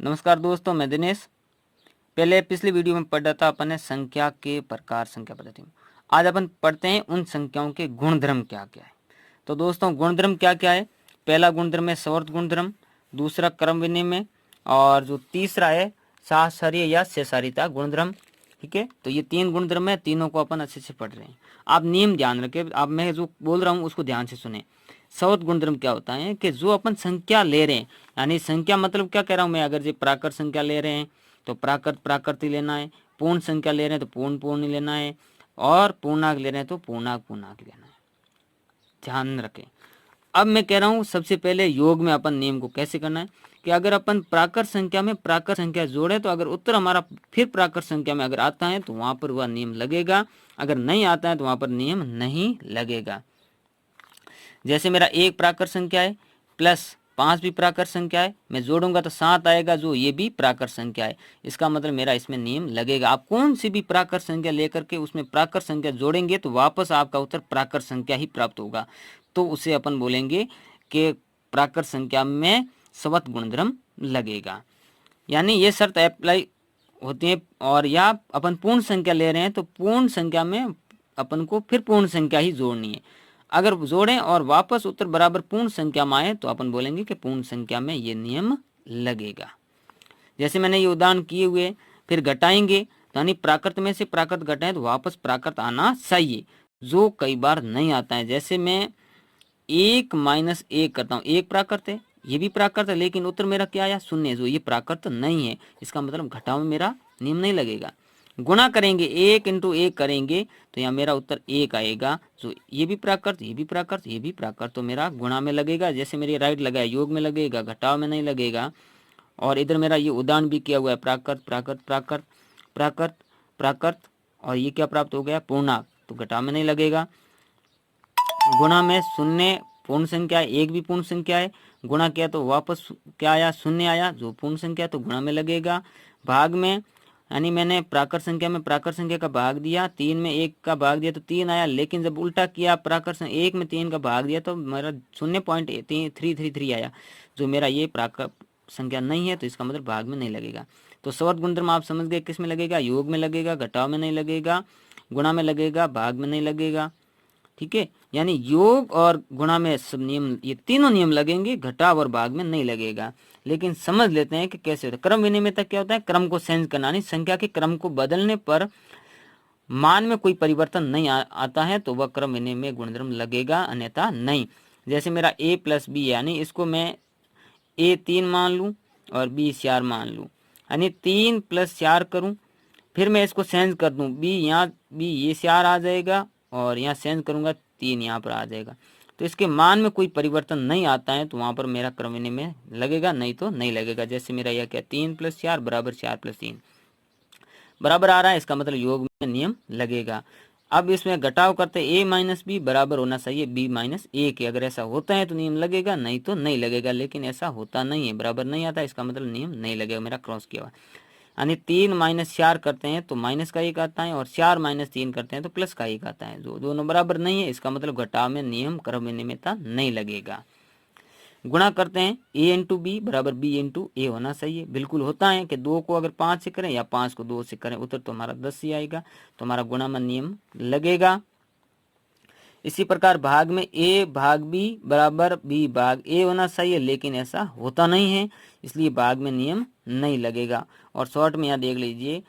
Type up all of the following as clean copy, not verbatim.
नमस्कार दोस्तों, मैं दिनेश। पहले पिछली वीडियो में पढ़ा था अपन ने संख्या के प्रकार, संख्या पद्धति में। आज अपन पढ़ते हैं उन संख्याओं के गुणधर्म क्या क्या है। तो दोस्तों, गुणधर्म क्या क्या है। पहला गुणधर्म है सवर्त गुणधर्म, दूसरा क्रम विनिमय, और जो तीसरा है सहसर्य या सहसारिता गुणधर्म। ठीक है, तो ये 3 गुणधर्म है, तीनों को अपन अच्छे से पढ़ रहे हैं। आप नियम ध्यान रखें, आप मैं जो बोल रहा हूँ उसको ध्यान से सुने। सवर्त गुणधर्म क्या होता है कि जो अपन संख्या ले रहे हैं, यानी संख्या मतलब क्या कह रहा हूँ मैं, अगर जो प्राकृत संख्या ले रहे हैं तो प्राकृत प्राकृत ही लेना है, पूर्ण संख्या ले रहे हैं तो पूर्ण पूर्ण ही लेना है, और पूर्णांक ले रहे हैं तो पूर्णांक पूर्णांक लेना है। ध्यान रखें। अब मैं कह रहा हूँ सबसे पहले योग में अपन नियम को कैसे करना है कि अगर अपन प्राकृत संख्या में प्राकृत संख्या जोड़े तो अगर उत्तर हमारा फिर प्राकृत संख्या में अगर आता है तो वहां पर वह नियम लगेगा, अगर नहीं आता है तो वहां पर नियम नहीं लगेगा। जैसे मेरा एक प्राकृत संख्या है प्लस 5 भी प्राकृत संख्या है, मैं जोड़ूंगा तो 7 आएगा, जो ये भी प्राकृत संख्या है। इसका मतलब मेरा इसमें नियम लगेगा। आप कौन सी भी प्राकृत संख्या लेकर के उसमें प्राकृत संख्या जोड़ेंगे तो वापस आपका उत्तर प्राकृत संख्या ही प्राप्त होगा। तो उसे अपन बोलेंगे कि प्राकृत संख्या में सवत गुणधर्म लगेगा, यानी ये शर्त अप्लाई होती है। और या अपन पूर्ण संख्या ले रहे हैं तो पूर्ण संख्या में अपन को फिर पूर्ण संख्या ही जोड़नी है। अगर जोड़ें और वापस उत्तर बराबर पूर्ण संख्या में आए तो अपन बोलेंगे कि पूर्ण संख्या में ये नियम लगेगा। जैसे मैंने ये उदाहरण किए हुए, फिर घटाएंगे तो यानी प्राकृत में से प्राकृत घटाएं तो वापस प्राकृत आना चाहिए, जो कई बार नहीं आता है। जैसे मैं 1 - 1 करता हूँ, 1 प्राकृत है, ये भी प्राकृत है, लेकिन उत्तर मेरा क्या आया, 0, जो ये प्राकृत नहीं है। इसका मतलब घटाव में मेरा नियम नहीं लगेगा। गुणा करेंगे, 1 × 1 करेंगे तो यहाँ मेरा उत्तर 1 आएगा, जो ये भी प्राकृत, ये भी प्राकृत, ये भी प्राकृत, तो मेरा गुणा में लगेगा। जैसे मेरे राइट लगा है, योग में लगेगा, घटाव में नहीं लगेगा। और इधर मेरा ये उदाहरण भी किया हुआ है, प्राकृत प्राकृत प्राकृत प्राकृत प्राकृत, और ये क्या प्राप्त हो गया, पूर्णांक, तो घटाव में नहीं लगेगा। गुणा में 0 पूर्ण संख्या है, 1 भी पूर्ण संख्या है, गुणा किया तो वापस क्या आया, 0 आया, जो पूर्ण संख्या तो गुणा में लगेगा। भाग में, यानी मैंने प्राकृत संख्या में प्राकृत संख्या का भाग दिया, 3 में 1 का भाग दिया तो 3 आया, लेकिन जब उल्टा किया प्राकृत संख्या 1 में 3 का भाग दिया तो मेरा 0.333 आया, जो मेरा ये प्राकृत संख्या नहीं है, तो इसका मतलब भाग में नहीं लगेगा। तो सवर्त गुणधर्म आप समझ गए किस में लगेगा, योग में लगेगा, घटाव में नहीं लगेगा, गुणा में लगेगा, भाग में नहीं लगेगा। ठीक है, यानी योग और गुणा में सब नियम, ये तीनों नियम लगेंगे, घटाव और भाग में नहीं लगेगा। लेकिन समझ लेते हैं कि कैसे होता है। क्रम विनिमयता क्या होता है, क्रम को चेंज करना, यानी संख्या के क्रम को बदलने पर मान में कोई परिवर्तन नहीं आता है तो वह क्रम विनिमय गुणधर्म लगेगा, अन्यथा नहीं। जैसे मेरा a + b, यानी इसको मैं a 3 मान लूँ और b 4 मान लूँ, यानी 3 + 4 करूँ, फिर मैं इसको चेंज कर दूँ, b यहाँ b ये 4 आ जाएगा, और यहाँ चेंज करूँगा 3 यहाँ पर आ जाएगा। तो इसके मान में कोई परिवर्तन नहीं आता है तो वहाँ पर मेरा क्रम विनिमय लगेगा, नहीं तो नहीं लगेगा। जैसे मेरा यह क्या, 3 + 4 = 4 + 3 बराबर आ रहा है, इसका मतलब योग में नियम लगेगा। अब इसमें घटाव करते a - b बराबर होना चाहिए b - 1 के। अगर ऐसा होता है तो नियम लगेगा, नहीं तो नहीं लगेगा, लेकिन ऐसा होता नहीं है, बराबर नहीं आता, इसका मतलब नियम नहीं लगेगा, मेरा क्रॉस किया हुआ। यानी 3 - 4 करते हैं तो -1 आता है, और 4 - 3 करते हैं तो +1 आता है, जो दोनों बराबर नहीं है, इसका मतलब घटाव में नियम क्रम विनिमयता नहीं लगेगा। गुणा करते हैं a × b बराबर b × a होना चाहिए, बिल्कुल होता है कि 2 को अगर 5 से करें या 5 को 2 से करें, उत्तर तो हमारा 10 ही आएगा, तो हमारा गुणा में नियम लगेगा। इसी प्रकार भाग में a भाग b बराबर b भाग a होना चाहिए, लेकिन ऐसा होता नहीं है, इसलिए भाग में नियम नहीं लगेगा। और शॉर्ट में यहाँ देख लीजिए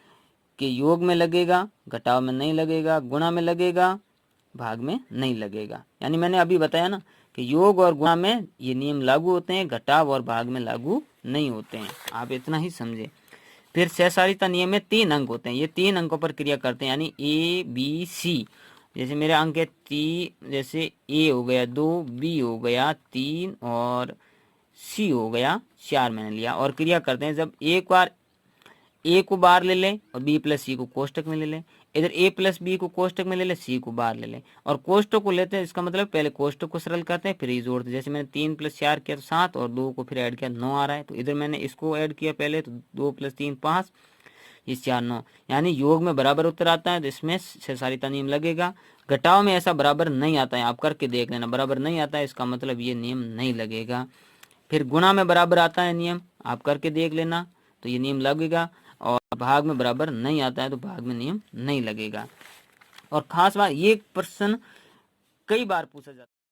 कि योग में लगेगा, घटाव में नहीं लगेगा, गुणा में लगेगा, भाग में नहीं लगेगा। यानी मैंने अभी बताया ना कि योग और गुणा में ये नियम लागू होते हैं, घटाव और भाग में लागू नहीं होते हैं, आप इतना ही समझे। फिर सहसारिता नियम में 3 अंक होते हैं, ये 3 अंकों पर क्रिया करते हैं, यानी a b c। जैसे मेरे अंक है 3, जैसे a हो गया 2, b हो गया 3, और c हो गया 4 मैंने लिया, और क्रिया करते हैं। जब एक बार a को बाहर ले लें और b + c को कोष्टक में ले लें, इधर a + b को कोष्टक में ले लें, c को बाहर ले लें, और कोष्टक को लेते हैं, इसका मतलब पहले कोष्टक को सरल करते हैं फिर ये जोड़ते हैं। जैसे मैंने 3 + 4 किया तो 7, और 2 को फिर ऐड किया 9 आ रहा है, तो इधर मैंने इसको ऐड किया पहले, तो 2 + 3 5, ये 4 9, यानी योग में बराबर उत्तर आता है, तो इसमें सहसारिता नियम लगेगा। घटाव में ऐसा बराबर नहीं आता है, आप करके देख लेना, बराबर नहीं आता है, इसका मतलब ये नियम नहीं लगेगा। फिर गुणा में बराबर आता है नियम, आप करके देख लेना, तो ये नियम लगेगा, और भाग में बराबर नहीं आता है तो भाग में नियम नहीं लगेगा। और खास बात, ये प्रश्न कई बार पूछा जाता है।